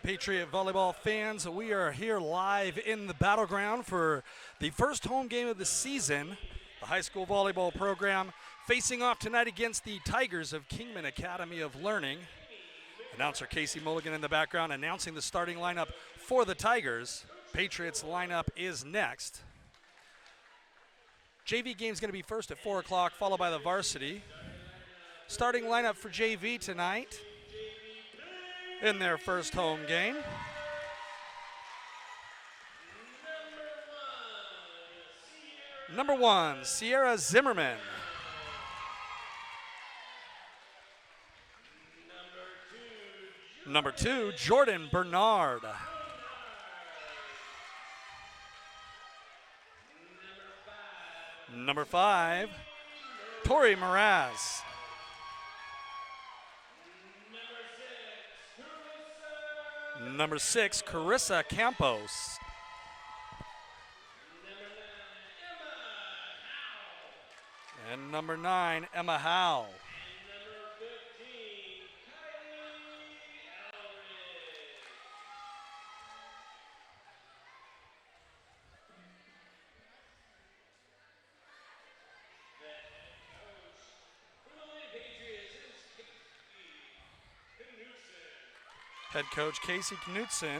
Patriot volleyball fans, we are here live in the battleground for the first home game of the season. The high school volleyball program facing off tonight against the Tigers of Kingman Academy of Learning. Announcer Casey Mulligan in the background announcing the starting lineup for the Tigers. Patriots lineup is next. JV game's going to be first at 4 o'clock, followed by the varsity. Starting lineup for JV tonight in their first home game. Number 1, Sierra Zimmerman. Number 2, Jordan Bernard. Number 5, Tori Mraz. Number 6, Carissa Campos. And number 9, Emma Howe. Head coach Casey Knutson.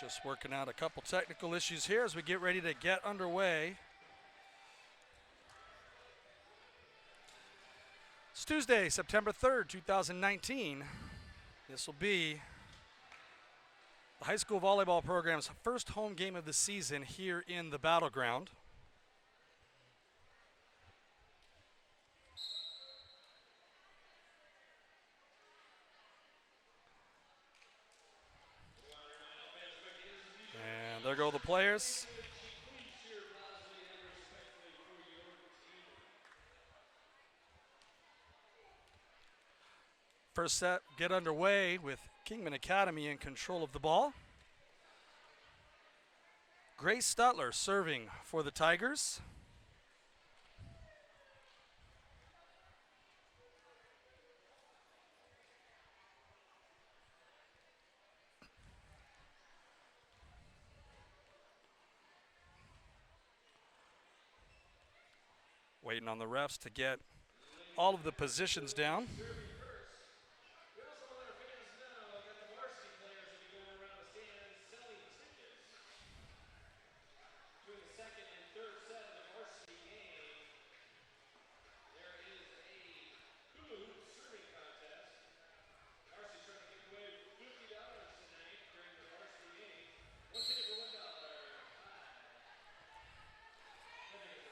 Just working out a couple technical issues here as we get ready to get underway. It's Tuesday, September 3rd, 2019. This will be the high school volleyball program's first home game of the season here in the battleground. And there go the players. First set get underway with Kingman Academy in control of the ball. Grace Stutler serving for the Tigers. Waiting on the refs to get all of the positions down.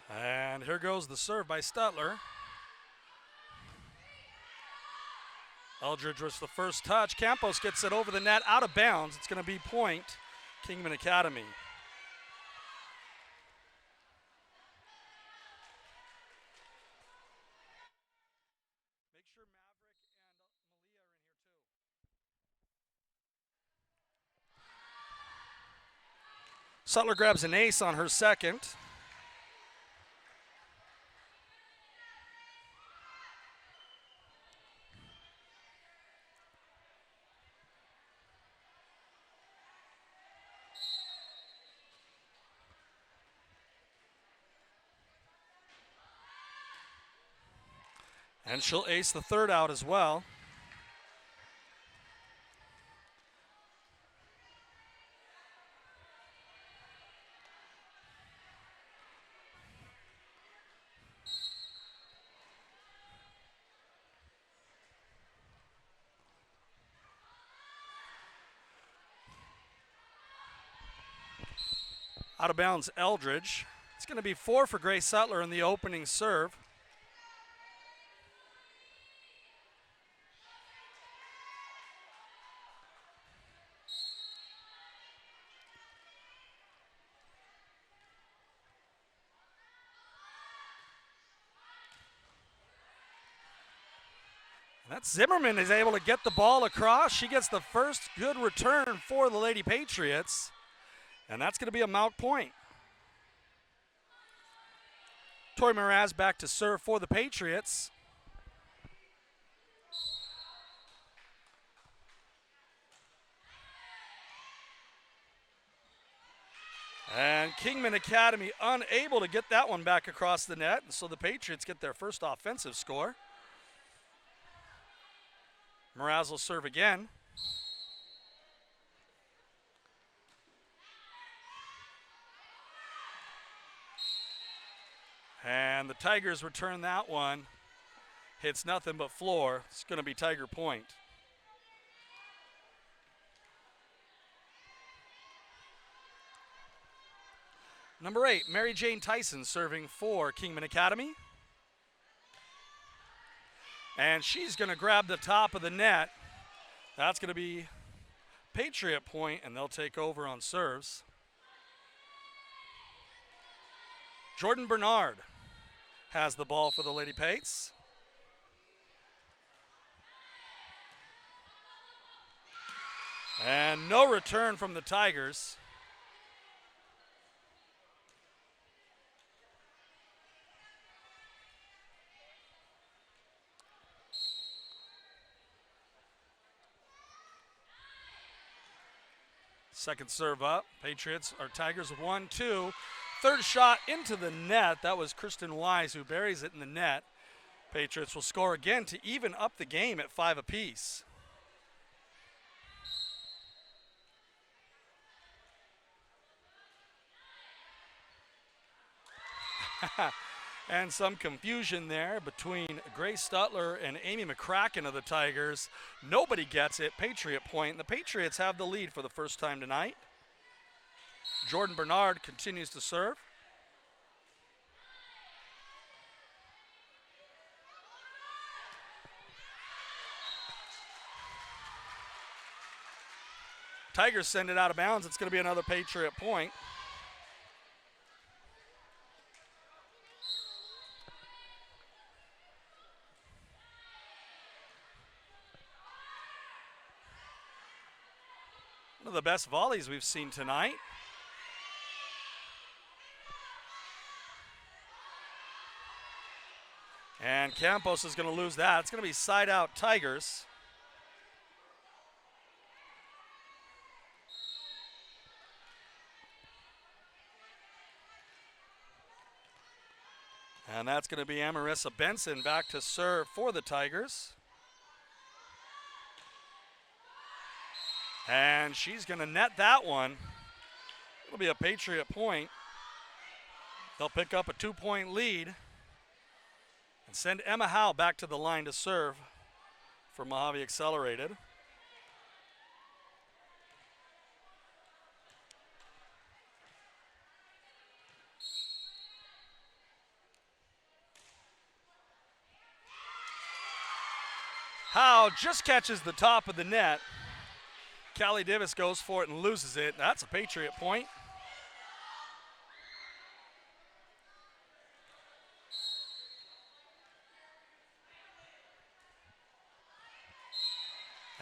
And here goes the serve by Stutler. Eldridge was the first touch. Campos gets it over the net, out of bounds. It's going to be point, Kingman Academy. Make sure Maverick and Malia are in here too. Stutler grabs an ace on her second. And she'll ace the third out as well. Out of bounds, Eldridge. It's going to be 4 for Grace Stutler in the opening serve. That Zimmerman is able to get the ball across. She gets the first good return for the Lady Patriots, and that's going to be a Mount point. Tori Mraz back to serve for the Patriots. And Kingman Academy unable to get that one back across the net, and so the Patriots get their first offensive score. Mraz will serve again. And the Tigers return that one. Hits nothing but floor. It's going to be Tiger point. Number 8, Mary Jane Tyson serving for Kingman Academy. And she's going to grab the top of the net. That's going to be Patriot point, and they'll take over on serves. Jordan Bernard has the ball for the Lady Pates. And no return from the Tigers. Second serve up. Patriots or Tigers with 1-2. Third shot into the net. That was Kristen Wise who buries it in the net. Patriots will score again to even up the game at 5 apiece. And some confusion there between Grace Stutler and Amy McCracken of the Tigers. Nobody gets it. Patriot point. The Patriots have the lead for the first time tonight. Jordan Bernard continues to serve. Tigers send it out of bounds. It's going to be another Patriot point. One of the best volleys we've seen tonight. And Campos is going to lose that. It's going to be side out Tigers. And that's going to be Amarissa Benson back to serve for the Tigers. And she's going to net that one. It'll be a Patriot point. They'll pick up a 2-point lead and send Emma Howe back to the line to serve for Mojave Accelerated. Howe just catches the top of the net. Callie Divis goes for it and loses it. That's a Patriot point.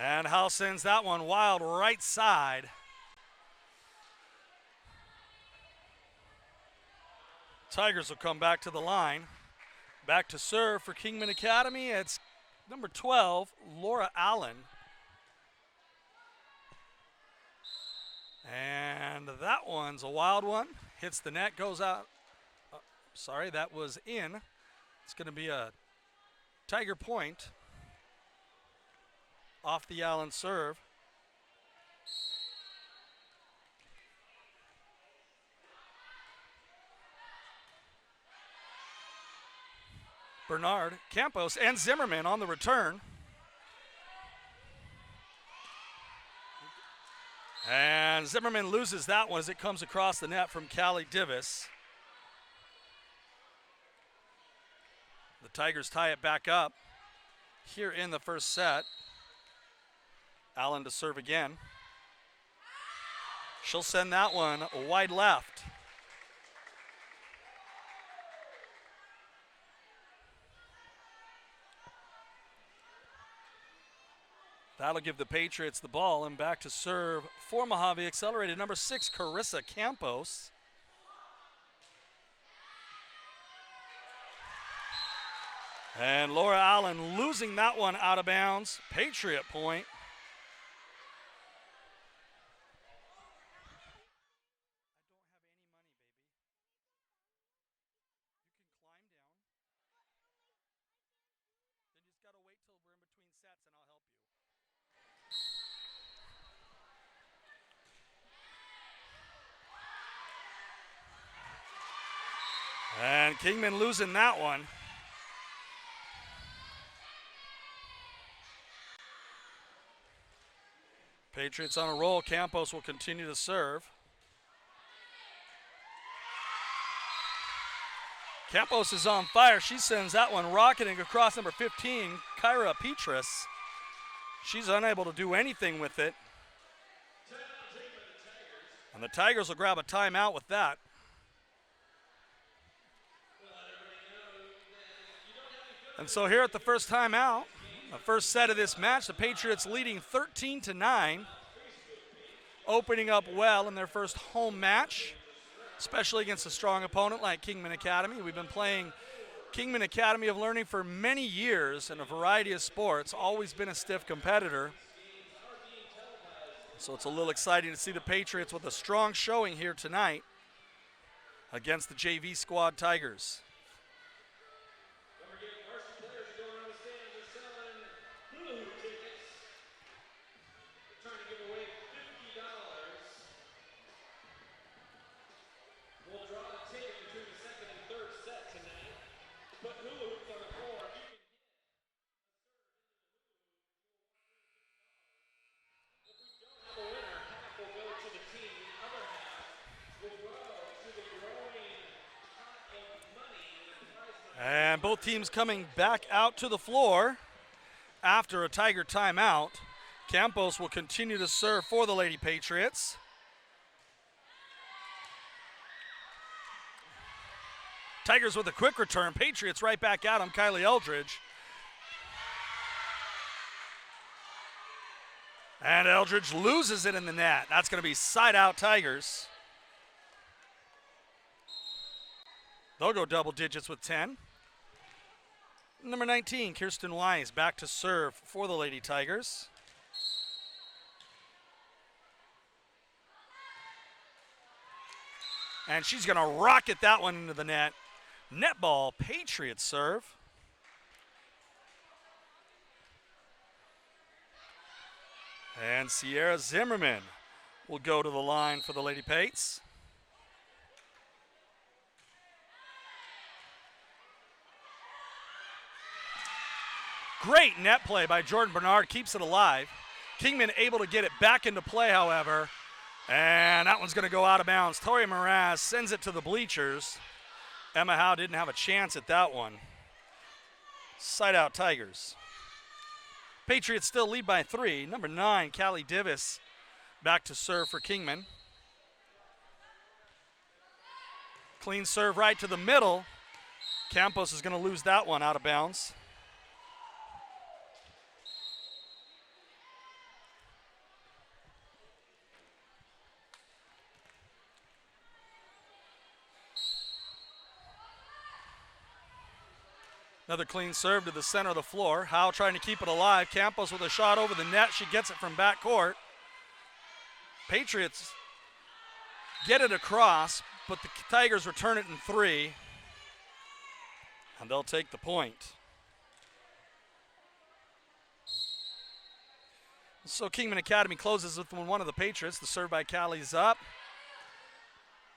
And Howe sends that one wild right side. Tigers will come back to the line. Back to serve for Kingman Academy. It's number 12, Laura Allen. And that one's a wild one. Hits the net, goes out. Sorry, that was in. It's going to be a Tiger point off the Allen serve. Bernard, Campos, and Zimmerman on the return. And Zimmerman loses that one as it comes across the net from Callie Divis. The Tigers tie it back up here in the first set. Allen to serve again. She'll send that one wide left. That'll give the Patriots the ball, and back to serve for Mojave Accelerated, number 6, Carissa Campos. And Laura Allen losing that one out of bounds. Patriot point. And Kingman losing that one. Patriots on a roll. Campos will continue to serve. Campos is on fire. She sends that one rocketing across number 15, Lady Patriots. She's unable to do anything with it. And the Tigers will grab a timeout with that. And so here at the first timeout, the first set of this match, the Patriots leading 13-9, opening up well in their first home match, especially against a strong opponent like Kingman Academy. We've been playing Kingman Academy of Learning for many years in a variety of sports, always been a stiff competitor. So it's a little exciting to see the Patriots with a strong showing here tonight against the JV squad Tigers. And both teams coming back out to the floor after a Tiger timeout. Campos will continue to serve for the Lady Patriots. Tigers with a quick return. Patriots right back at them. Kylie Eldridge. And Eldridge loses it in the net. That's going to be side out Tigers. They'll go double digits with 10. Number 19, Kirsten Wise, back to serve for the Lady Tigers. And she's going to rocket that one into the net. Netball, Patriots serve. And Sierra Zimmerman will go to the line for the Lady Pates. Great net play by Jordan Bernard, keeps it alive. Kingman able to get it back into play, however. And that one's going to go out of bounds. Tori Mraz sends it to the bleachers. Emma Howe didn't have a chance at that one. Side out Tigers. Patriots still lead by 3. Number 9, Callie Divis, back to serve for Kingman. Clean serve right to the middle. Campos is going to lose that one out of bounds. Another clean serve to the center of the floor. Howe trying to keep it alive. Campos with a shot over the net. She gets it from backcourt. Patriots get it across, but the Tigers return it in 3. And they'll take the point. So Kingman Academy closes with one of the Patriots. The serve by Callie's up.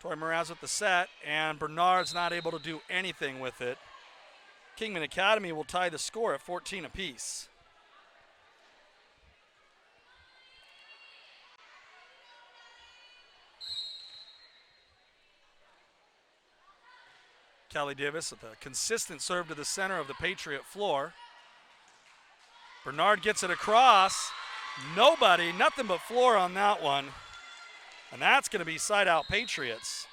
Tori Mraz with the set, and Bernard's not able to do anything with it. Kingman Academy will tie the score at 14 apiece. Callie Davis with a consistent serve to the center of the Patriot floor. Bernard gets it across. Nothing but floor on that one. And that's going to be side out Patriots.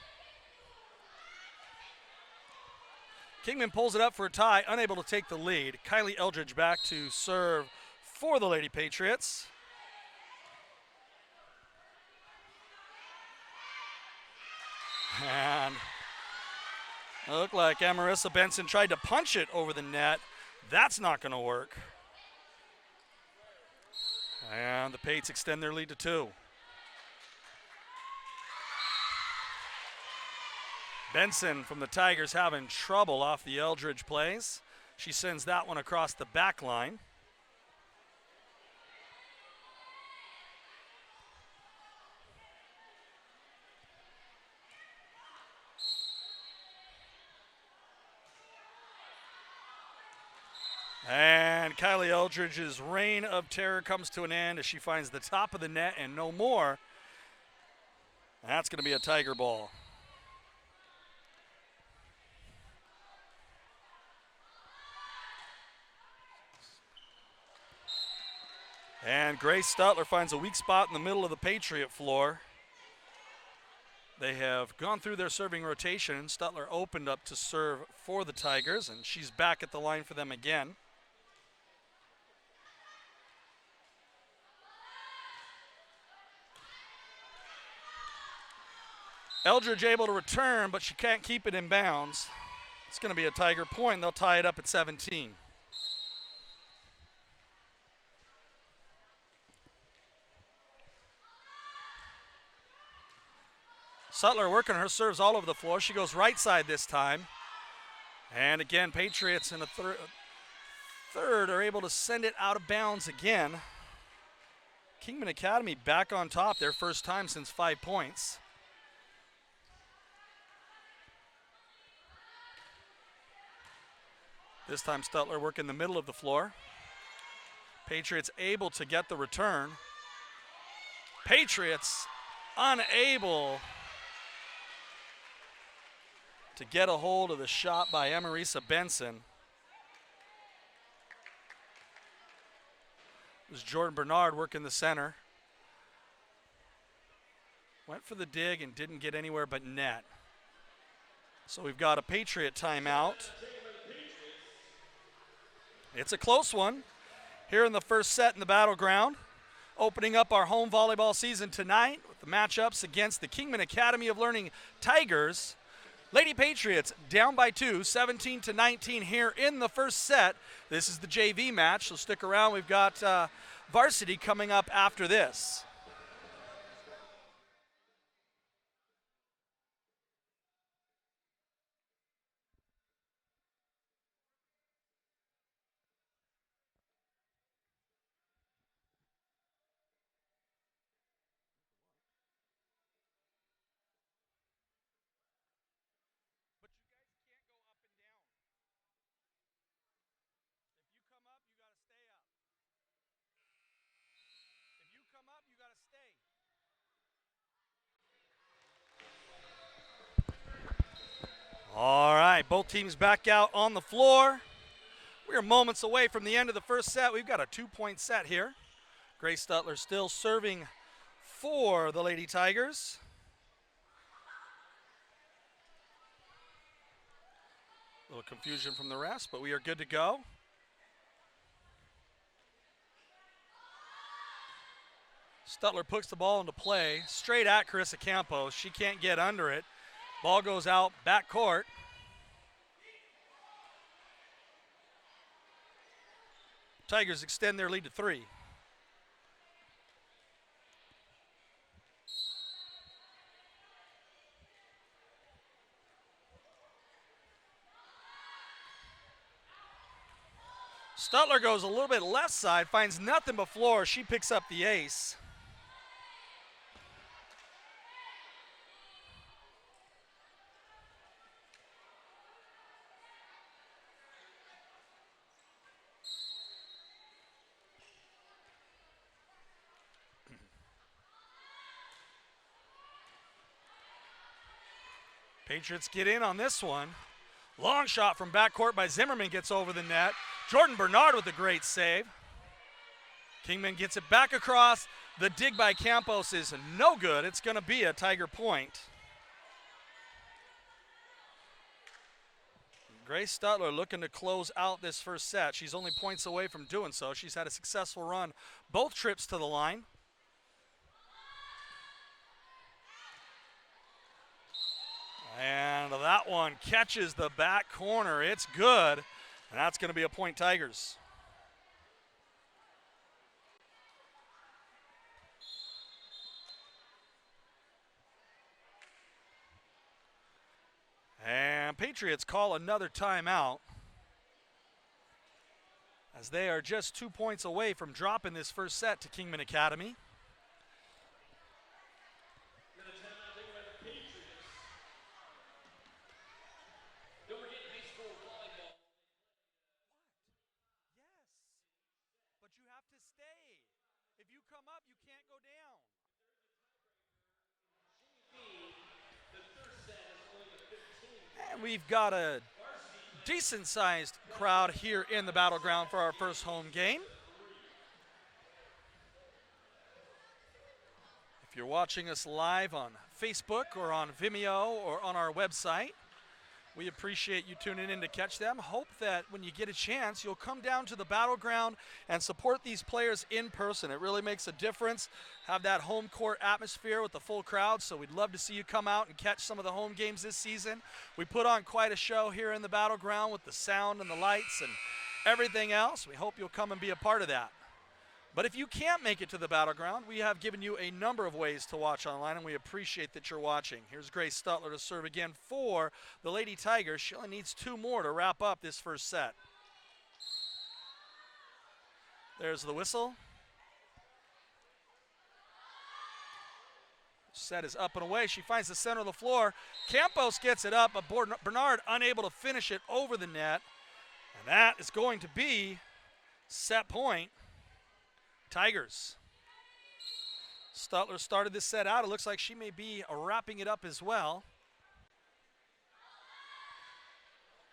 Kingman pulls it up for a tie, unable to take the lead. Kylie Eldridge back to serve for the Lady Patriots. And it looked like Amarissa Benson tried to punch it over the net. That's not going to work. And the Pates extend their lead to 2. Benson from the Tigers having trouble off the Eldridge plays. She sends that one across the back line. And Kylie Eldridge's reign of terror comes to an end as she finds the top of the net and no more. And that's going to be a Tiger ball. And Grace Stutler finds a weak spot in the middle of the Patriot floor. They have gone through their serving rotation. Stutler opened up to serve for the Tigers, and she's back at the line for them again. Eldridge able to return, but she can't keep it in bounds. It's going to be a Tiger point. They'll tie it up at 17. Stutler working her serves all over the floor. She goes right side this time. And again, Patriots in a third are able to send it out of bounds again. Kingman Academy back on top, their first time since 5 points. This time Stutler working the middle of the floor. Patriots able to get the return. Patriots unable to get a hold of the shot by Amarissa Benson. It was Jordan Bernard working the center. Went for the dig and didn't get anywhere but net. So we've got a Patriot timeout. It's a close one here in the first set in the battleground. Opening up our home volleyball season tonight with the matchups against the Kingman Academy of Learning Tigers. Lady Patriots down by 2, 17-19 here in the first set. This is the JV match, so stick around. We've got varsity coming up after this. All right, both teams back out on the floor. We are moments away from the end of the first set. We've got a 2-point set here. Grace Stutler still serving for the Lady Tigers. A little confusion from the rest, but we are good to go. Stutler puts the ball into play straight at Carissa Campos. She can't get under it. Ball goes out back court. Tigers extend their lead to 3. Stutler goes a little bit left side, finds nothing but floor. She picks up the ace. Patriots get in on this one. Long shot from backcourt by Zimmerman gets over the net. Jordan Bernard with a great save. Kingman gets it back across. The dig by Campos is no good. It's going to be a Tiger point. Grace Stutler looking to close out this first set. She's only points away from doing so. She's had a successful run both trips to the line. And that one catches the back corner. It's good, and that's going to be a point Tigers. And Patriots call another timeout as they are just 2 points away from dropping this first set to Kingman Academy. But you have to stay. If you come up, you can't go down. And we've got a decent-sized crowd here in the Battleground for our first home game. If you're watching us live on Facebook or on Vimeo or on our website, we appreciate you tuning in to catch them. Hope that when you get a chance, you'll come down to the Battleground and support these players in person. It really makes a difference. Have that home court atmosphere with the full crowd, so we'd love to see you come out and catch some of the home games this season. We put on quite a show here in the Battleground with the sound and the lights and everything else. We hope you'll come and be a part of that. But if you can't make it to the Battleground, we have given you a number of ways to watch online, and we appreciate that you're watching. Here's Grace Stutler to serve again for the Lady Tigers. She only needs 2 more to wrap up this first set. There's the whistle. Set is up and away. She finds the center of the floor. Campos gets it up, but Bernard unable to finish it over the net. And that is going to be set point. Tigers. Stutler started this set out. It looks like she may be wrapping it up as well.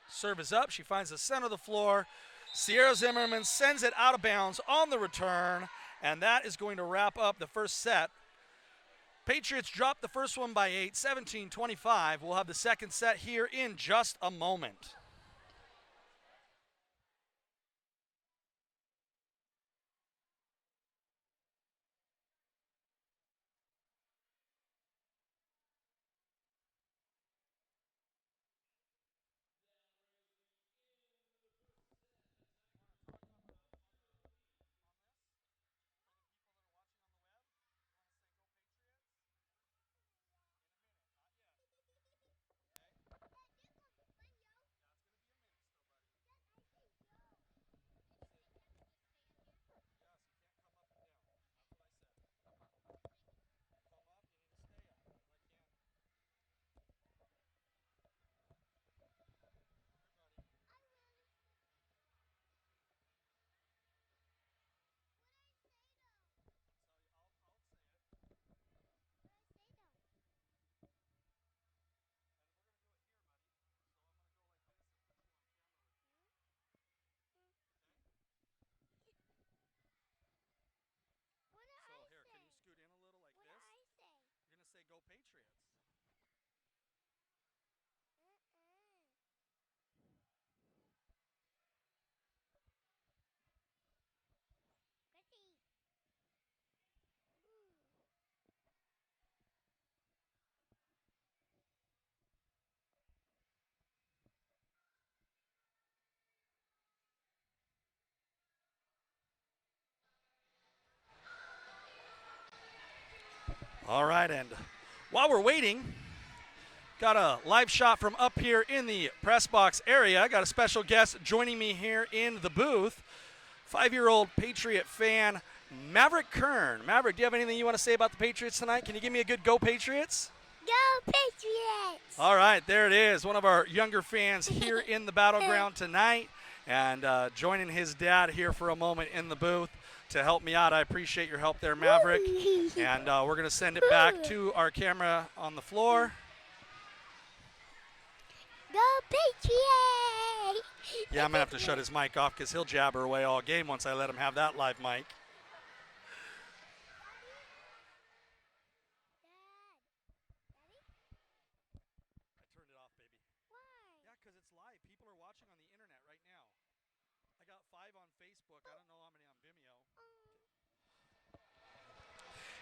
Serve is up. She finds the center of the floor. Sierra Zimmerman sends it out of bounds on the return, and that is going to wrap up the first set. Patriots drop the first one by 8, 17-25. We'll have the second set here in just a moment. Say go Patriots. All right, and while we're waiting, got a live shot from up here in the press box area. Got a special guest joining me here in the booth. 5-year-old Patriot fan, Maverick Kern. Maverick, do you have anything you want to say about the Patriots tonight? Can you give me a good Go Patriots? Go Patriots! All right, there it is. One of our younger fans here in the Battleground tonight, and joining his dad here for a moment in the booth to help me out. I appreciate your help there, Maverick. And we're going to send it back to our camera on the floor. Go Patriots! Yeah, I'm going to have to shut his mic off because he'll jabber away all game once I let him have that live mic. I turned it off, baby. Why? Yeah, because it's live. People are watching. 5 on Facebook. I don't know how many on Vimeo.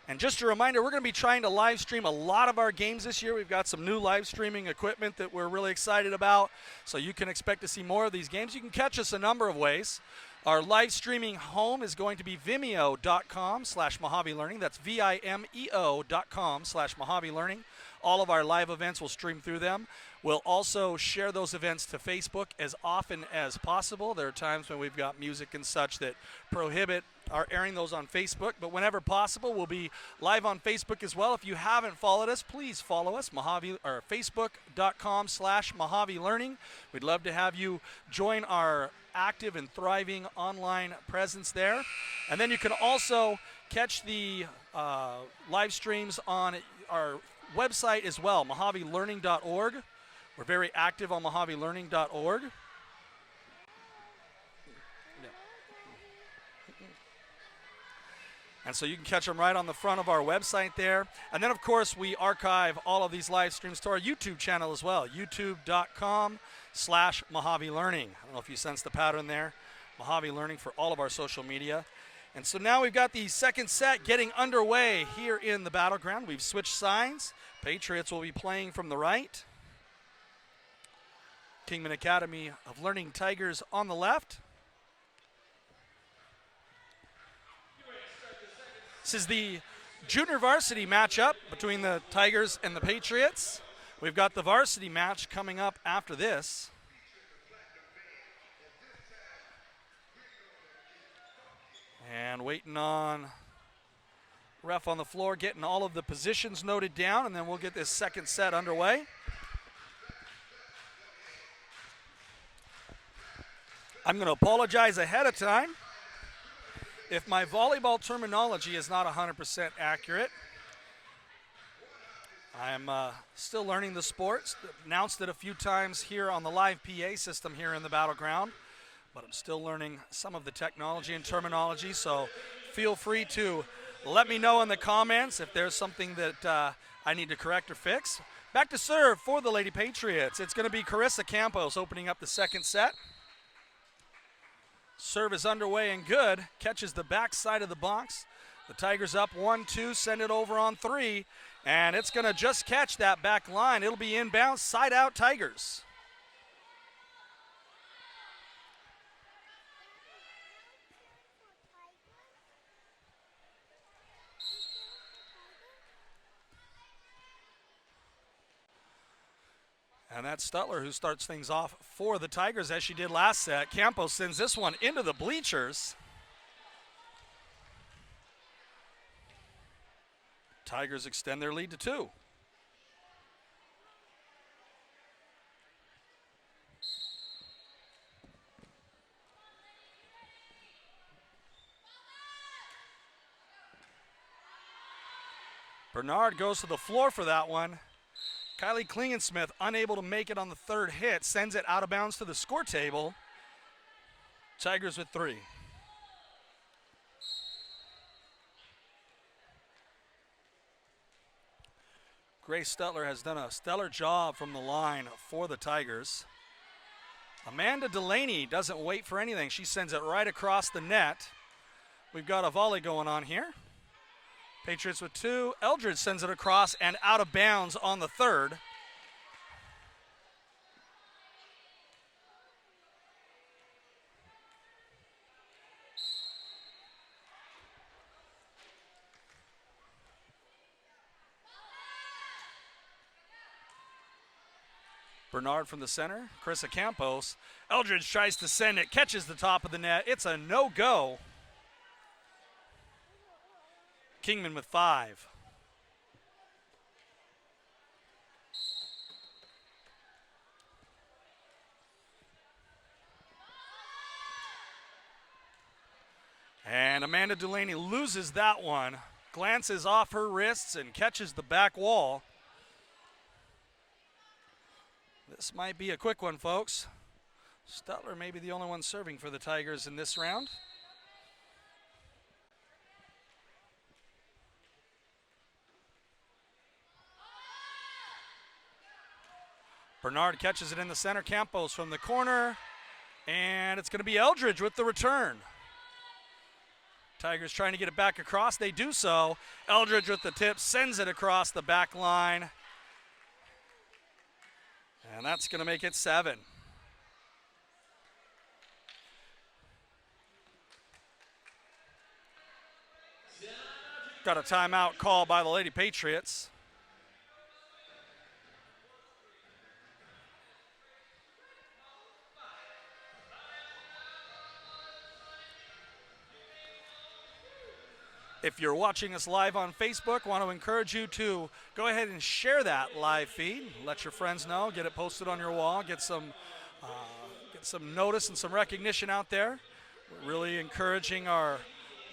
And just a reminder, we're going to be trying to live stream a lot of our games this year. We've got some new live streaming equipment that we're really excited about, so you can expect to see more of these games. You can catch us a number of ways. Our live streaming home is going to be vimeo.com/Mojave Learning. That's vimeo.com/Mojave Learning. All of our live events will stream through them. We'll also share those events to Facebook as often as possible. There are times when we've got music and such that prohibit our airing those on Facebook, but whenever possible, we'll be live on Facebook as well. If you haven't followed us, please follow us, Facebook.com/Mojave Learning. We'd love to have you join our active and thriving online presence there. And then you can also catch the live streams on our website as well, mojavelearning.org. We're very active on mojavelearning.org. And so you can catch them right on the front of our website there. And then, of course, we archive all of these live streams to our YouTube channel as well, youtube.com/Mojave Learning. I don't know if you sense the pattern there. Mojave Learning for all of our social media. And so now we've got the second set getting underway here in the battleground. We've switched sides. Patriots will be playing from the right. Kingman Academy of Learning Tigers on the left. This is the junior varsity matchup between the Tigers and the Patriots. We've got the varsity match coming up after this. And waiting on ref on the floor, getting all of the positions noted down, and then we'll get this second set underway. I'm going to apologize ahead of time if my volleyball terminology is not 100% accurate. I am still learning the sport. Announced it a few times here on the live PA system here in the battleground, but I'm still learning some of the technology and terminology, so feel free to let me know in the comments if there's something that I need to correct or fix. Back to serve for the Lady Patriots. It's going to be Carissa Campos opening up the second set. Serve is underway and good. Catches the back side of the box. The Tigers up 1-2, send it over on 3, and it's going to just catch that back line. It'll be inbounds, side out Tigers. And that's Stutler who starts things off for the Tigers as she did last set. Campos sends this one into the bleachers. Tigers extend their lead to 2. Bernard goes to the floor for that one. Kylie Klingensmith unable to make it on the third hit, sends it out of bounds to the score table. Tigers with 3. Grace Stutler has done a stellar job from the line for the Tigers. Amanda Delaney doesn't wait for anything. She sends it right across the net. We've got a volley going on here. Patriots with 2. Eldridge sends it across and out of bounds on the third. Bernard from the center, Carissa Campos. Eldridge tries to send it, catches the top of the net. It's a no-go. Kingman with 5. And Amanda Delaney loses that one, glances off her wrists and catches the back wall. This might be a quick one, folks. Stutler may be the only one serving for the Tigers in this round. Bernard catches it in the center. Campos from the corner. And it's going to be Eldridge with the return. Tigers trying to get it back across. They do so. Eldridge with the tip, sends it across the back line. And that's going to make it 7. Got a timeout call by the Lady Patriots. If you're watching us live on Facebook, want to encourage you to go ahead and share that live feed. Let your friends know. Get it posted on your wall. Get some notice and some recognition out there. We're really encouraging our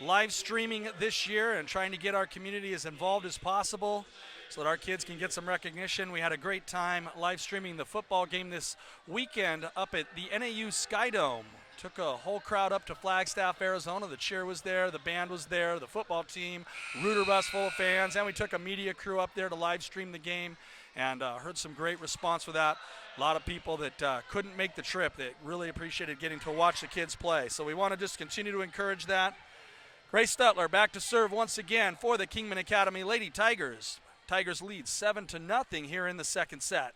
live streaming this year and trying to get our community as involved as possible so that our kids can get some recognition. We had a great time live streaming the football game this weekend up at the NAU Sky Dome. Took a whole crowd up to Flagstaff, Arizona. The cheer was there, the band was there, the football team, Rooter bus full of fans, and we took a media crew up there to live stream the game and heard some great response for that. A lot of people that couldn't make the trip that really appreciated getting to watch the kids play. So we want to just continue to encourage that. Grace Stutler back to serve once again for the Kingman Academy Lady Tigers. Tigers lead 7-0 here in the second set.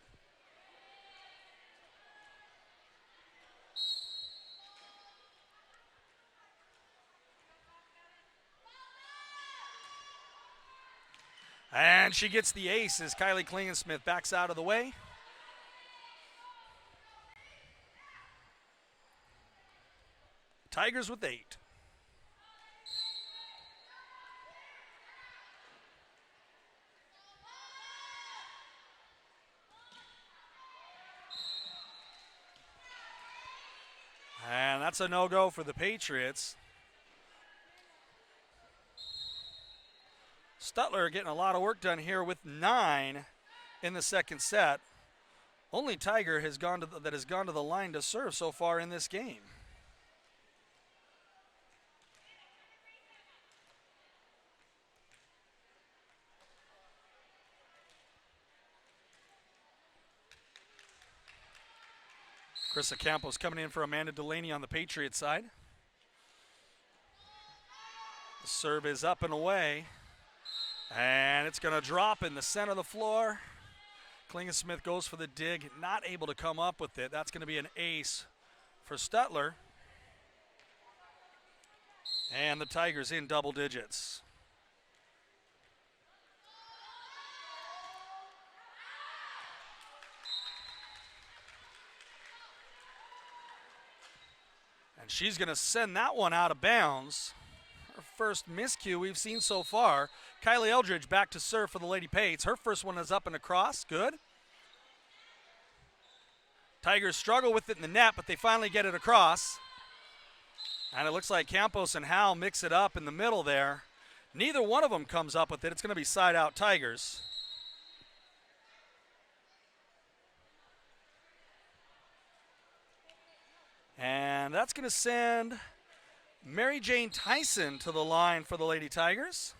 And she gets the ace as Kylie Klingensmith backs out of the way. Tigers with 8. And that's a no-go for the Patriots. Stutler getting a lot of work done here with 9 in the second set. Only Tiger that has gone to the line to serve so far in this game. Krista Campos coming in for Amanda Delaney on the Patriots side. The serve is up and away. And it's going to drop in the center of the floor. Klingensmith goes for the dig, not able to come up with it. That's going to be an ace for Stutler. And the Tigers in double digits. And she's going to send that one out of bounds. Her first miscue we've seen so far. Kylie Eldridge back to serve for the Lady Pates. Her first one is up and across. Good. Tigers struggle with it in the net, but they finally get it across. And it looks like Campos and Howell mix it up in the middle there. Neither one of them comes up with it. It's going to be side out Tigers. And that's going to send Mary Jane Tyson to the line for the Lady Tigers.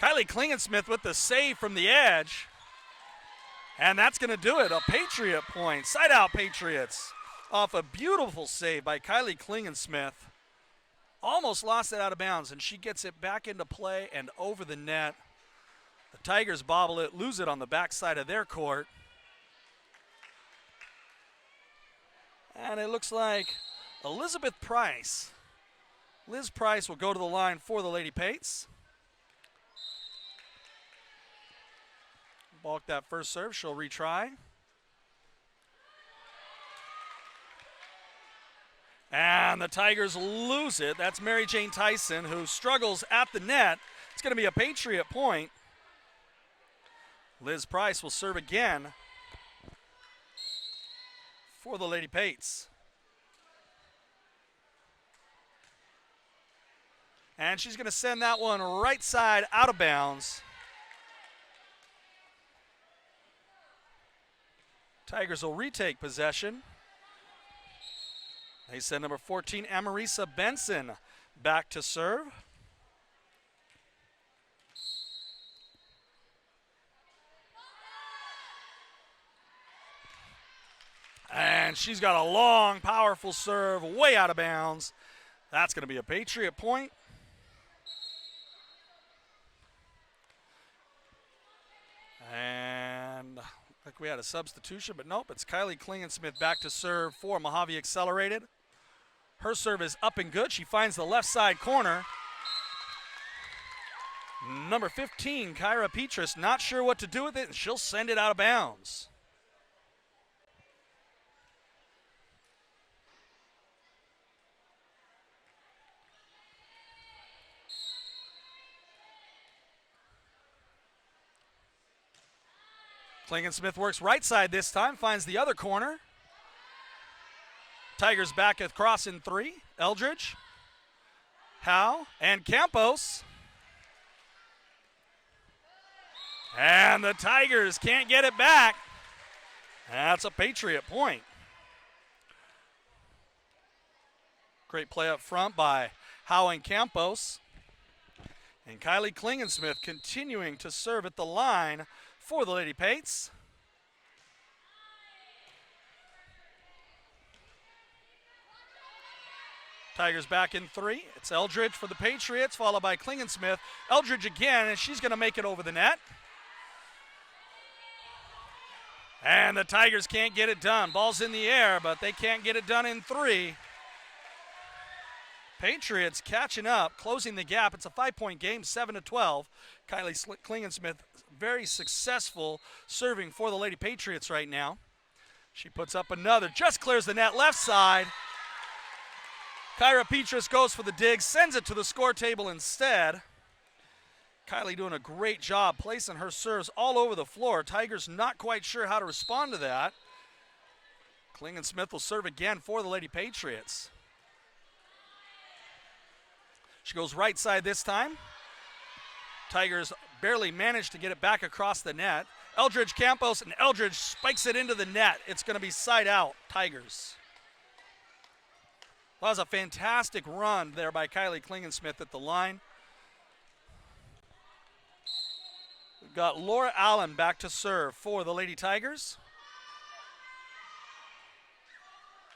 Kylie Klingensmith with the save from the edge. And that's going to do it. A Patriot point. Side out Patriots. Off a beautiful save by Kylie Klingensmith. Almost lost it out of bounds, and she gets it back into play and over the net. The Tigers bobble it, lose it on the backside of their court. And it looks like Elizabeth Price. Liz Price will go to the line for the Lady Pates. Balked that first serve. She'll retry. And the Tigers lose it. That's Mary Jane Tyson, who struggles at the net. It's going to be a Patriot point. Liz Price will serve again for the Lady Pates. And she's going to send that one right side out of bounds. Tigers will retake possession. They send number 14, Amarisa Benson, back to serve. And she's got a long, powerful serve way out of bounds. That's going to be a Patriot point. And like we had a substitution, but nope, it's Kylie Klingensmith back to serve for Mojave Accelerated. Her serve is up and good. She finds the left side corner. Number 15, Lady Patriots, not sure what to do with it, and she'll send it out of bounds. Klingensmith works right side this time, finds the other corner. Tigers back across in 3. Eldridge, Howe, and Campos. And the Tigers can't get it back. That's a Patriot point. Great play up front by Howe and Campos. And Kylie Klingensmith continuing to serve at the line for the Lady Pates. Tigers back in 3. It's Eldridge for the Patriots, followed by Klingensmith. Eldridge again, and she's going to make it over the net. And the Tigers can't get it done. Ball's in the air, but they can't get it done in 3. Patriots catching up, closing the gap. It's a 5-point game, 7-12. Kylie Klingensmith, very successful serving for the Lady Patriots right now. She puts up another, just clears the net left side. Lady Patriots goes for the dig, sends it to the score table instead. Kylie doing a great job placing her serves all over the floor. Tigers not quite sure how to respond to that. Klingensmith will serve again for the Lady Patriots. She goes right side this time. Tigers barely managed to get it back across the net. Eldridge Campos, and Eldridge spikes it into the net. It's going to be side out, Tigers. That was a fantastic run there by Kylie Klingensmith at the line. We've got Laura Allen back to serve for the Lady Tigers.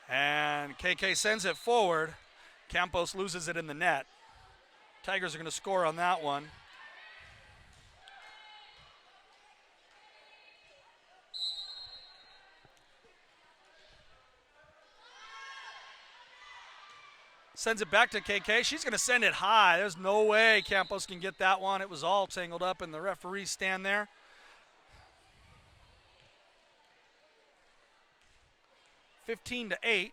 And KK sends it forward. Campos loses it in the net. Tigers are going to score on that one. Sends it back to KK. She's going to send it high. There's no way Campos can get that one. It was all tangled up in the referee's stand there. (15-8).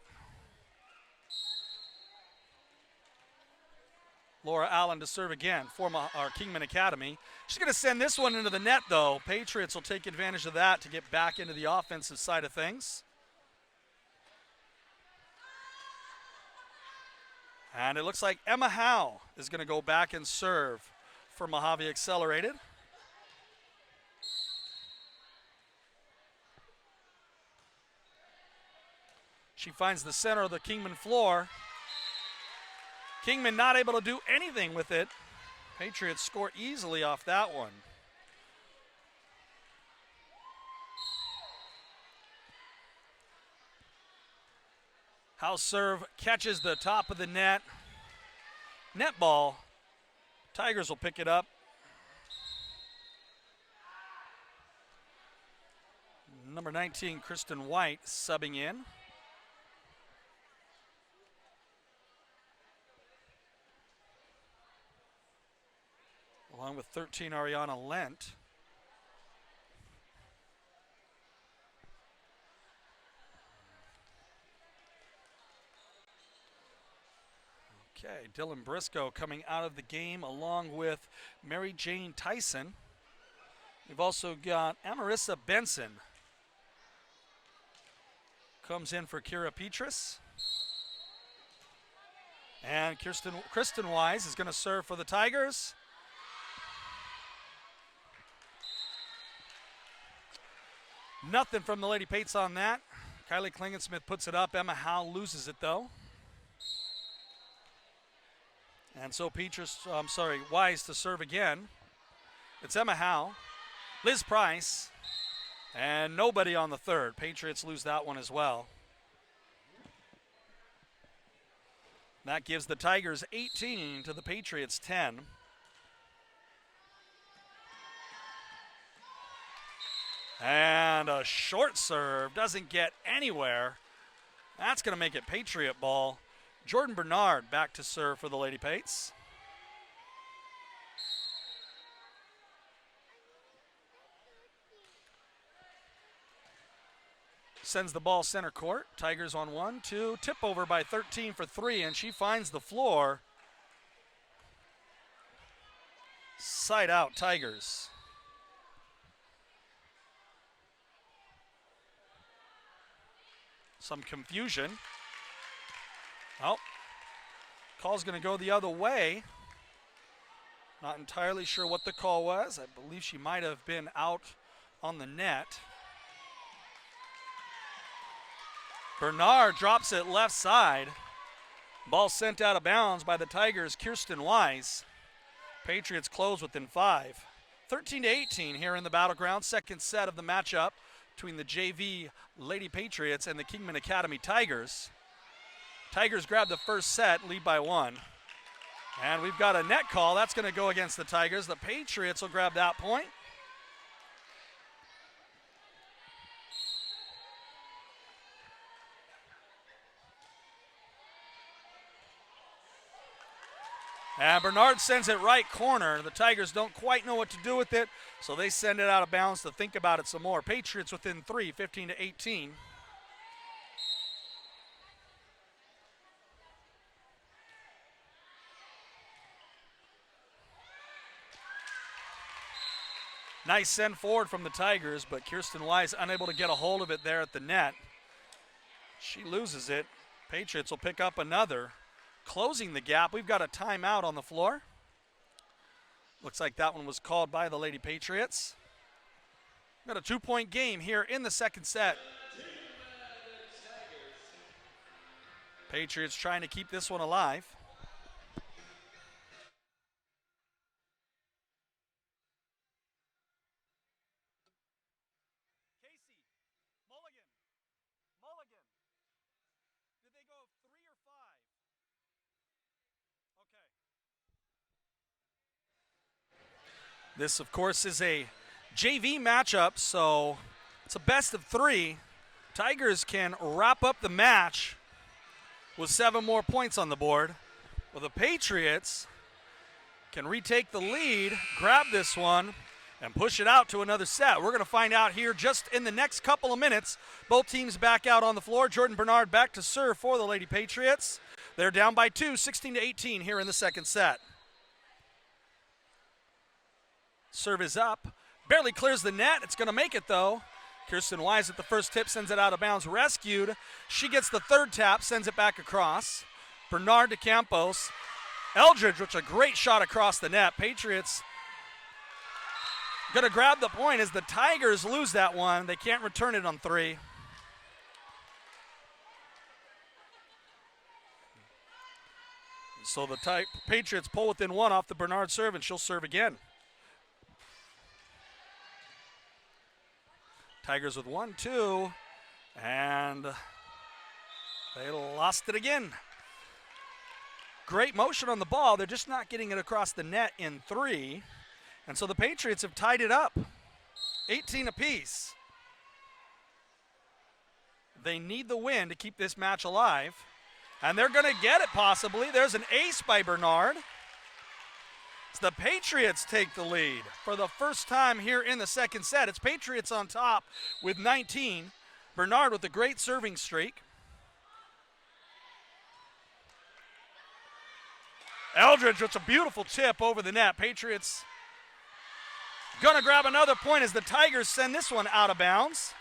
Laura Allen to serve again for our Kingman Academy. She's going to send this one into the net, though. Patriots will take advantage of that to get back into the offensive side of things. And it looks like Emma Howe is going to go back and serve for Mojave Accelerated. She finds the center of the Kingman floor. Kingman not able to do anything with it. Patriots score easily off that one. House serve catches the top of the net. Net ball. Tigers will pick it up. Number 19, Kristen White, subbing in. Along with 13, Ariana Lent. Okay, Dylan Briscoe coming out of the game along with Mary Jane Tyson. We've also got Amarissa Benson. Comes in for Lady Patriots. And Kristen Wise is going to serve for the Tigers. Nothing from the Lady Pates on that. Kylie Klingensmith puts it up. Emma Howe loses it, though. And so Wise to serve again. It's Emma Howe, Liz Price, and nobody on the third. Patriots lose that one as well. That gives the Tigers 18 to the Patriots 10. And a short serve, doesn't get anywhere. That's going to make it Patriot ball. Jordan Bernard back to serve for the Lady Pates. Sends the ball center court. Tigers on 1-2. Tip over by 13 for 3, and she finds the floor. Side out, Tigers. Some confusion. Oh, call's going to go the other way. Not entirely sure what the call was. I believe she might have been out on the net. Bernard drops it left side. Ball sent out of bounds by the Tigers' Kirsten Wise. Patriots close within 5. 13-18 here in the battleground. Second set of the matchup between the JV Lady Patriots and the Kingman Academy Tigers. Tigers grab the first set, lead by 1. And we've got a net call. That's going to go against the Tigers. The Patriots will grab that point. And Bernard sends it right corner. The Tigers don't quite know what to do with it, so they send it out of bounds to think about it some more. Patriots within 3, 15-18. Nice send forward from the Tigers, but Kirsten Wise unable to get a hold of it there at the net. She loses it. Patriots will pick up another. Closing the gap, we've got a timeout on the floor. Looks like that one was called by the Lady Patriots. Got a 2-point game here in the second set. Patriots trying to keep this one alive. Casey, Mulligan. Did they go 3 or 5? Okay. This, of course, is a JV matchup, so it's a best of 3. Tigers can wrap up the match with 7 more points on the board. Well, the Patriots can retake the lead, grab this one, and push it out to another set. We're going to find out here just in the next couple of minutes. Both teams back out on the floor. Jordan Bernard back to serve for the Lady Patriots. They're down by 2, 16-18 here in the second set. Serve is up. Barely clears the net. It's going to make it, though. Kirsten Wise at the first tip sends it out of bounds. Rescued. She gets the third tap, sends it back across. Bernard to Campos. Eldridge, which a great shot across the net. Patriots going to grab the point as the Tigers lose that one. They can't return it on 3. So the Patriots pull within 1 off the Bernard serve, and she'll serve again. Tigers with 1-2, and they lost it again. Great motion on the ball. They're just not getting it across the net in 3. And so the Patriots have tied it up, 18 apiece. They need the win to keep this match alive, and they're going to get it possibly. There's an ace by Bernard. The Patriots take the lead for the first time here in the second set. It's Patriots on top with 19. Bernard with a great serving streak. Eldridge with a beautiful tip over the net. Patriots gonna grab another point as the Tigers send this one out of bounds.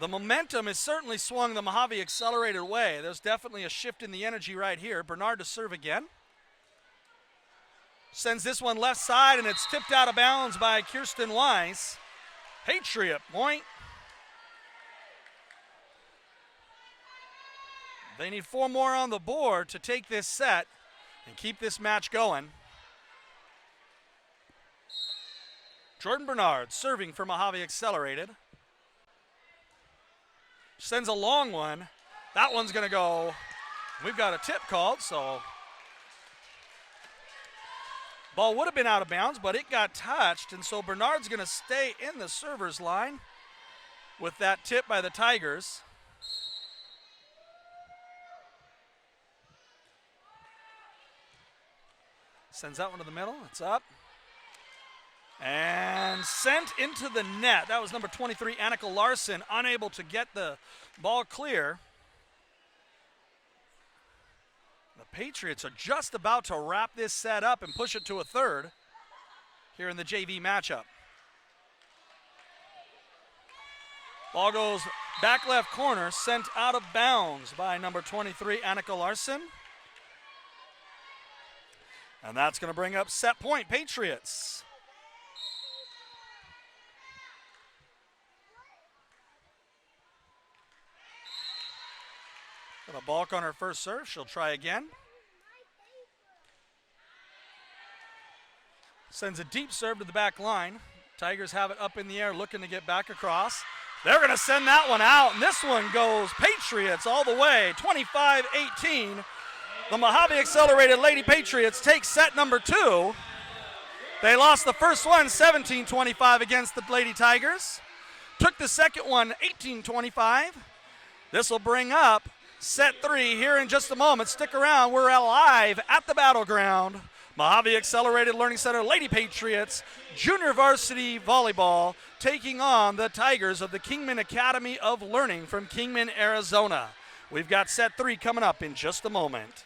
The momentum has certainly swung the Mojave Accelerated way. There's definitely a shift in the energy right here. Bernard to serve again. Sends this one left side, and it's tipped out of bounds by Kirsten Wise. Patriot point. They need 4 more on the board to take this set and keep this match going. Jordan Bernard serving for Mojave Accelerated. Sends a long one. That one's going to go We've got a tip called, so ball would have been out of bounds, but it got touched, and so Bernard's going to stay in the server's line with that tip by the Tigers. Sends that one to the middle. It's up. And sent into the net. That was number 23, Annika Larson, unable to get the ball clear. The Patriots are just about to wrap this set up and push it to a third here in the JV matchup. Ball goes back left corner, sent out of bounds by number 23, Annika Larson. And that's going to bring up set point, Patriots. Got a balk on her first serve. She'll try again. Sends a deep serve to the back line. Tigers have it up in the air, looking to get back across. They're going to send that one out, and this one goes Patriots all the way, 25-18. The Mojave Accelerated Lady Patriots take set number 2. They lost the first one 17-25 against the Lady Tigers. Took the second one 18-25. This will bring up set 3 here in just a moment. Stick around. We're live at the Battleground. Mojave Accelerated Learning Center Lady Patriots Junior Varsity Volleyball taking on the Tigers of the Kingman Academy of Learning from Kingman, Arizona. We've got set 3 coming up in just a moment.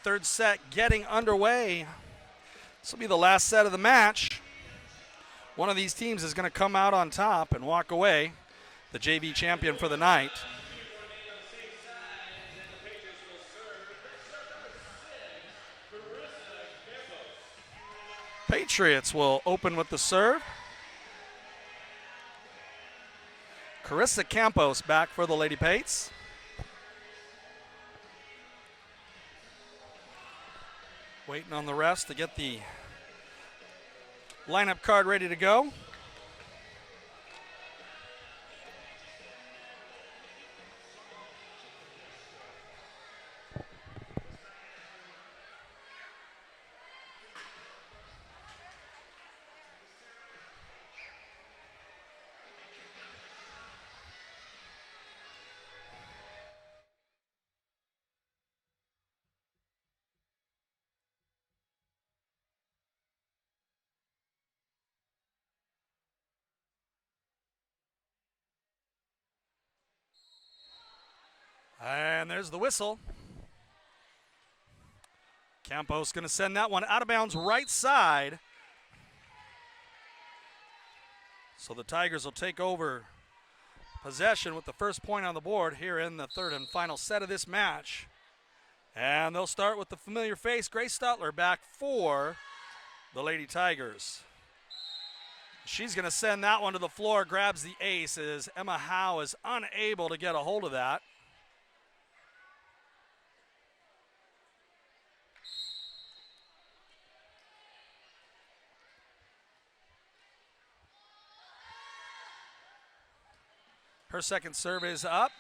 third set getting underway. This will be the last set of the match. One of these teams is going to come out on top and walk away, the JV champion for the night. Patriots will open with the serve. Carissa Campos back for the Lady Pates. Waiting on the refs to get the lineup card ready to go. And there's the whistle. Campos going to send that one out of bounds right side. So the Tigers will take over possession with the first point on the board here in the third and final set of this match. And they'll start with the familiar face, Grace Stutler, back for the Lady Tigers. She's going to send that one to the floor, grabs the ace as Emma Howe is unable to get a hold of that. Her second serve is up.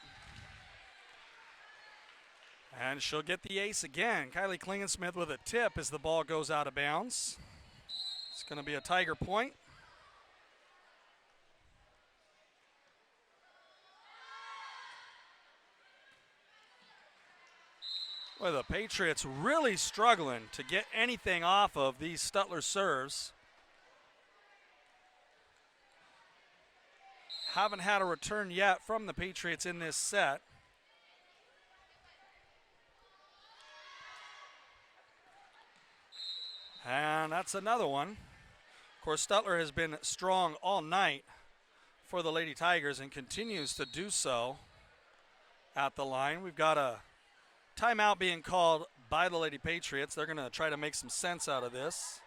And she'll get the ace again. Kylie Klingensmith with a tip as the ball goes out of bounds. It's going to be a Tiger point. Well, the Patriots really struggling to get anything off of these Stutler serves. Haven't had a return yet from the Patriots in this set. And that's another one. Of course, Stutler has been strong all night for the Lady Tigers and continues to do so at the line. We've got a timeout being called by the Lady Patriots. They're going to try to make some sense out of this.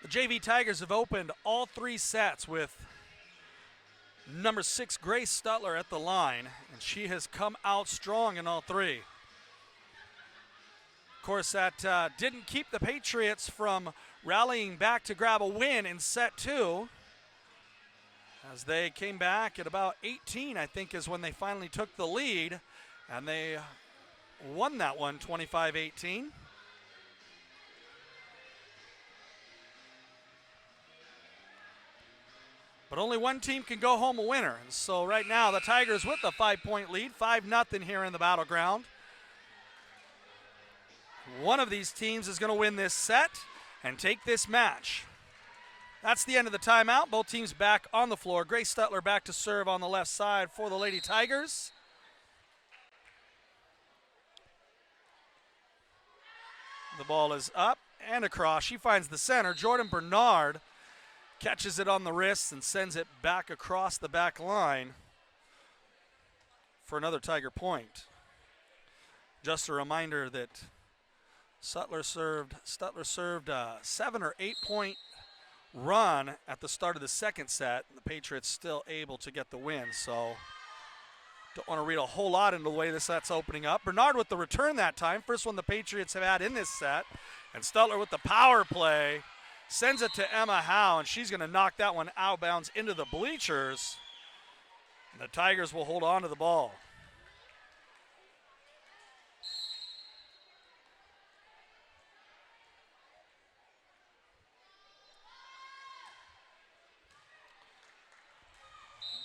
The JV Tigers have opened all three sets with number 6, Grace Stutler at the line, and she has come out strong in all three. Of course, that didn't keep the Patriots from rallying back to grab a win in set 2, as they came back at about 18, I think, is when they finally took the lead, and they won that one 25-18. But only one team can go home a winner. And so right now the Tigers with the 5-point lead, 5-0 here in the battleground. One of these teams is going to win this set and take this match. That's the end of the timeout. Both teams back on the floor. Grace Stutler back to serve on the left side for the Lady Tigers. The ball is up and across. She finds the center. Jordan Bernard catches it on the wrists and sends it back across the back line for another Tiger point. Just a reminder that Stutler served a 7 or 8 point run at the start of the second set. The Patriots still able to get the win, so don't want to read a whole lot into the way this set's opening up. Bernard with the return that time, first one the Patriots have had in this set, and Stutler with the power play. Sends it to Emma Howe, and she's going to knock that one outbounds into the bleachers. And the Tigers will hold on to the ball.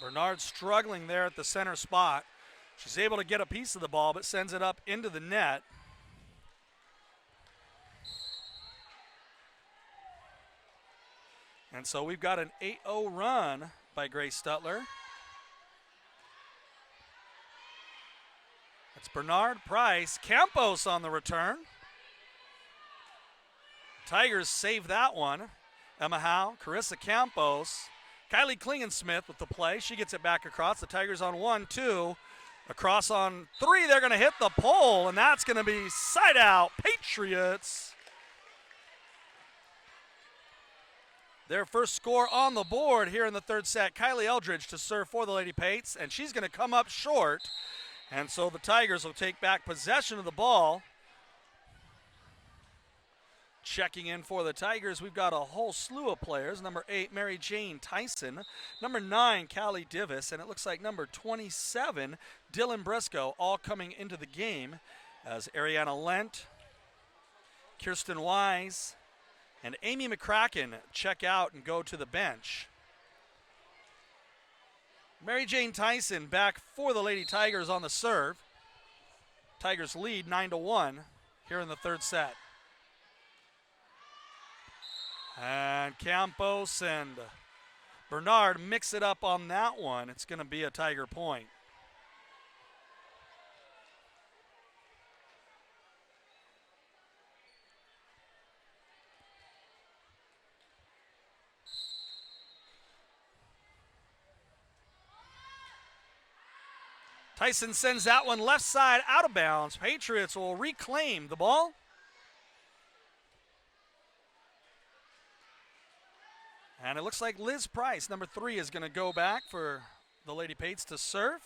Bernard struggling there at the center spot. She's able to get a piece of the ball, but sends it up into the net. And so we've got an 8-0 run by Grace Stutler. It's Bernard, Price, Campos on the return. Tigers save that one. Emma Howe, Carissa Campos, Kylie Klingensmith with the play. She gets it back across. The Tigers on 1-2. Across on 3, they're going to hit the pole, and that's going to be side out, Patriots. Their first score on the board here in the third set. Kylie Eldridge to serve for the Lady Pates, and she's going to come up short. And so the Tigers will take back possession of the ball. Checking in for the Tigers, we've got a whole slew of players. Number 8, Mary Jane Tyson. Number 9, Callie Divis. And it looks like number 27, Dylan Briscoe, all coming into the game as Ariana Lent, Kirsten Wise, and Amy McCracken check out and go to the bench. Mary Jane Tyson back for the Lady Tigers on the serve. Tigers lead 9-1 here in the third set. And Campos and Bernard mix it up on that one. It's going to be a Tiger point. Tyson sends that one left side out of bounds. Patriots will reclaim the ball. And it looks like Liz Price, number 3, is going to go back for the Lady Pates to serve.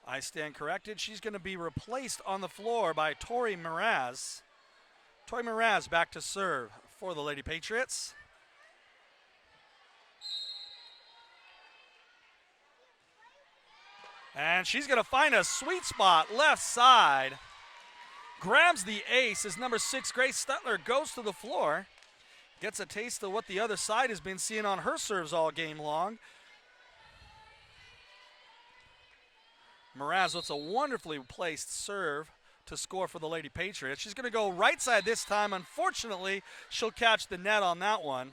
I stand corrected. She's going to be replaced on the floor by Tori Miraz. Tori Miraz back to serve for the Lady Patriots. And she's going to find a sweet spot left side. Grabs the ace as number 6, Grace Stutler, goes to the floor. Gets a taste of what the other side has been seeing on her serves all game long. Mraz with a wonderfully placed serve to score for the Lady Patriots. She's going to go right side this time. Unfortunately, she'll catch the net on that one.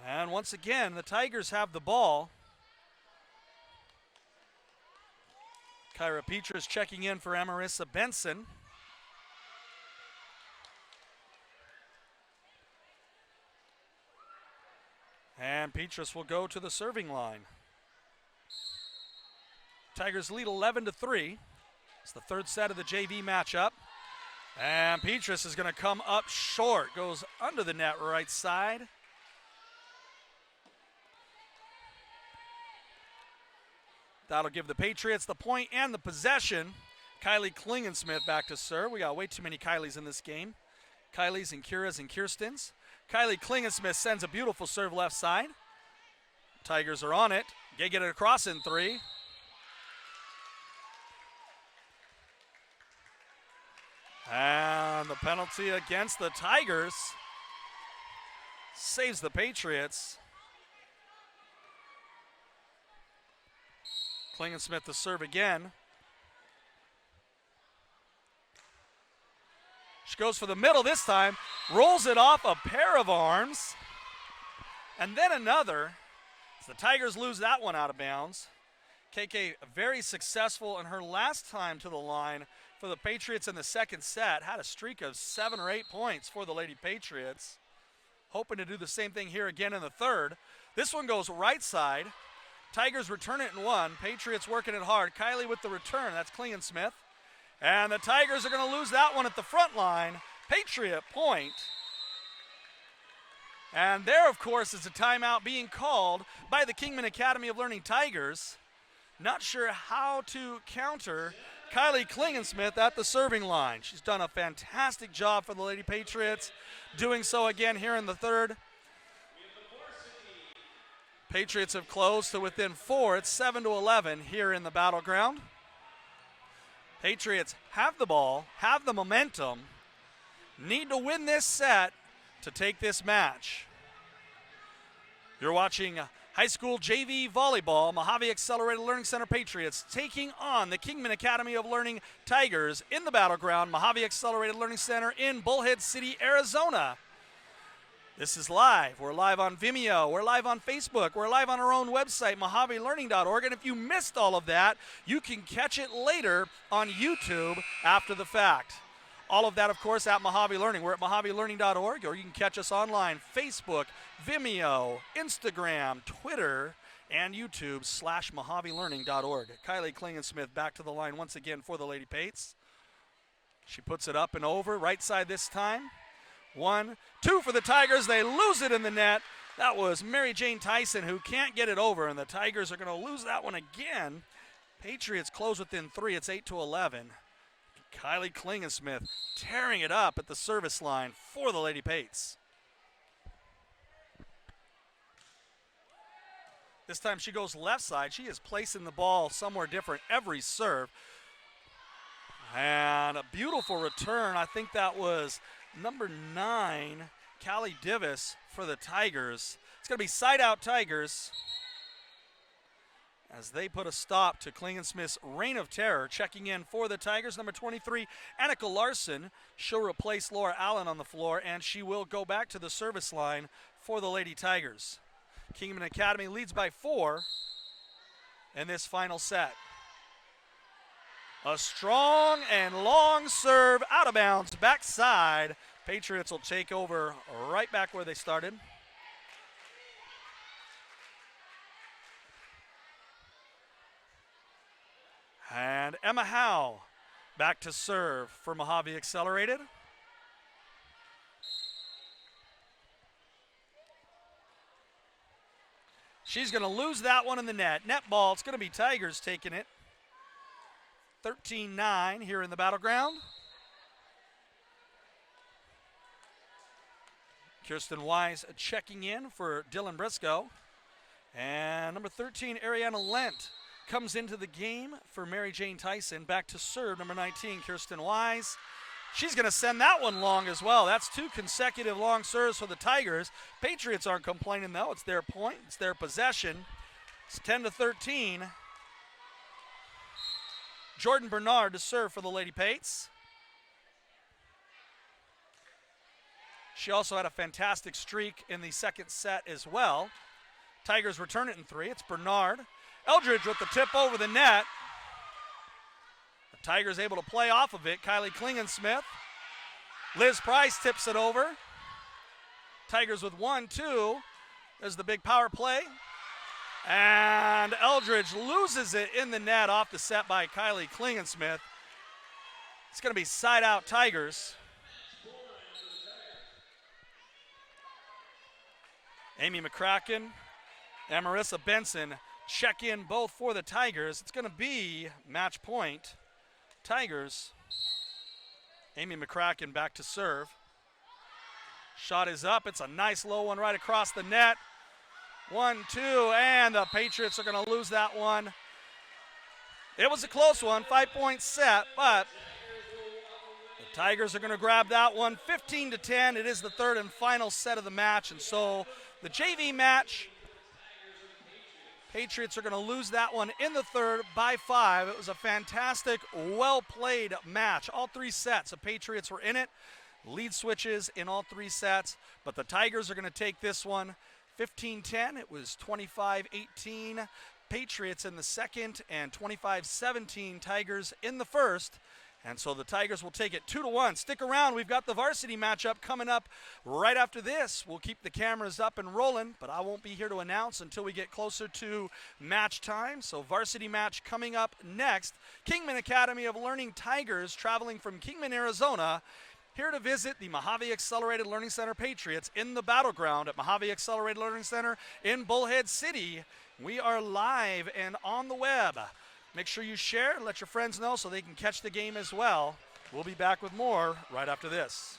And once again, the Tigers have the ball. Kyra Petras checking in for Amarissa Benson. And Petras will go to the serving line. Tigers lead 11-3. It's the third set of the JV matchup. And Petras is going to come up short. Goes under the net right side. That'll give the Patriots the point and the possession. Kylie Klingensmith back to serve. We got way too many Kylies in this game. Kylie's and Kira's and Kirsten's. Kylie Klingensmith sends a beautiful serve left side. Tigers are on it. They get it across in 3. And the penalty against the Tigers saves the Patriots. Klingensmith to serve again. She goes for the middle this time, rolls it off a pair of arms, and then another. So the Tigers lose that one out of bounds. KK very successful in her last time to the line for the Patriots in the second set. Had a streak of 7 or 8 points for the Lady Patriots. Hoping to do the same thing here again in the third. This one goes right side. Tigers return it in 1. Patriots working it hard. Kylie with the return. That's Klingensmith. And the Tigers are going to lose that one at the front line. Patriot point. And there, of course, is a timeout being called by the Kingman Academy of Learning Tigers. Not sure how to counter Kylie Klingensmith at the serving line. She's done a fantastic job for the Lady Patriots. Doing so again here in the third. Patriots have closed to within 4. It's 7-11 here in the battleground. Patriots have the ball, have the momentum, need to win this set to take this match. You're watching High school JV volleyball, Mojave Accelerated Learning Center Patriots taking on the Kingman Academy of Learning Tigers in the battleground, Mojave Accelerated Learning Center in Bullhead City, Arizona. This is live. We're live on Vimeo. We're live on Facebook. We're live on our own website, mojavelearning.org. And if you missed all of that, you can catch it later on YouTube after the fact. All of that, of course, at Mojave Learning. We're at mojavelearning.org, or you can catch us online, Facebook, Vimeo, Instagram, Twitter, and YouTube /mojavelearning.org. Kylie Klingensmith back to the line once again for the Lady Pates. She puts it up and over, right side this time. 1, 2 for the Tigers. They lose it in the net. That was Mary Jane Tyson who can't get it over, and the Tigers are going to lose that one again. Patriots close within 3. It's 8-11. Kylie Klingensmith tearing it up at the service line for the Lady Pates. This time she goes left side. She is placing the ball somewhere different every serve. And a beautiful return. I think that was number 9, Callie Divis for the Tigers. It's going to be side out Tigers as they put a stop to Klingensmith's reign of terror. Checking in for the Tigers, number 23, Annika Larson. She'll replace Laura Allen on the floor, and she will go back to the service line for the Lady Tigers. Kingman Academy leads by 4 in this final set. A strong and long serve out of bounds, backside. Patriots will take over right back where they started. And Emma Howe back to serve for Mojave Accelerated. She's going to lose that one in the net. Net ball, it's going to be Tigers taking it. 13-9 here in the battleground. Kirsten Wise checking in for Dylan Briscoe. And number 13, Ariana Lent, comes into the game for Mary Jane Tyson. Back to serve, number 19, Kirsten Wise. She's going to send that one long as well. That's 2 consecutive long serves for the Tigers. Patriots aren't complaining, though. It's their point. It's their possession. It's 10-13. Jordan Bernard to serve for the Lady Pates. She also had a fantastic streak in the second set as well. Tigers return it in 3. It's Bernard. Eldridge with the tip over the net. The Tigers able to play off of it. Kylie Klingensmith. Liz Price tips it over. Tigers with 1-2. There's the big power play. And Eldridge loses it in the net off the set by Kylie Klingensmith. It's going to be side out Tigers. Amy McCracken and Marissa Benson check in both for the Tigers. It's going to be match point. Tigers. Amy McCracken back to serve. Shot is up. It's a nice low one right across the net. 1-2, and the Patriots are going to lose that one. It was a close one, 5-point set, but the Tigers are going to grab that one 15-10. It is the third and final set of the match, and so the JV match, Patriots are going to lose that one in the third by 5. It was a fantastic, well-played match. All 3 sets, the Patriots were in it. Lead switches in all 3 sets, but the Tigers are going to take this one 15-10. It was 25-18 Patriots in the second and 25-17 Tigers in the first. And so the Tigers will take it 2-1. Stick around. We've got the varsity matchup coming up right after this. We'll keep the cameras up and rolling, but I won't be here to announce until we get closer to match time. So varsity match coming up next. Kingman Academy of Learning Tigers traveling from Kingman, Arizona, here to visit the Mojave Accelerated Learning Center Patriots in the battleground at Mojave Accelerated Learning Center in Bullhead City. We are live and on the web. Make sure you share, let your friends know so they can catch the game as well. We'll be back with more right after this.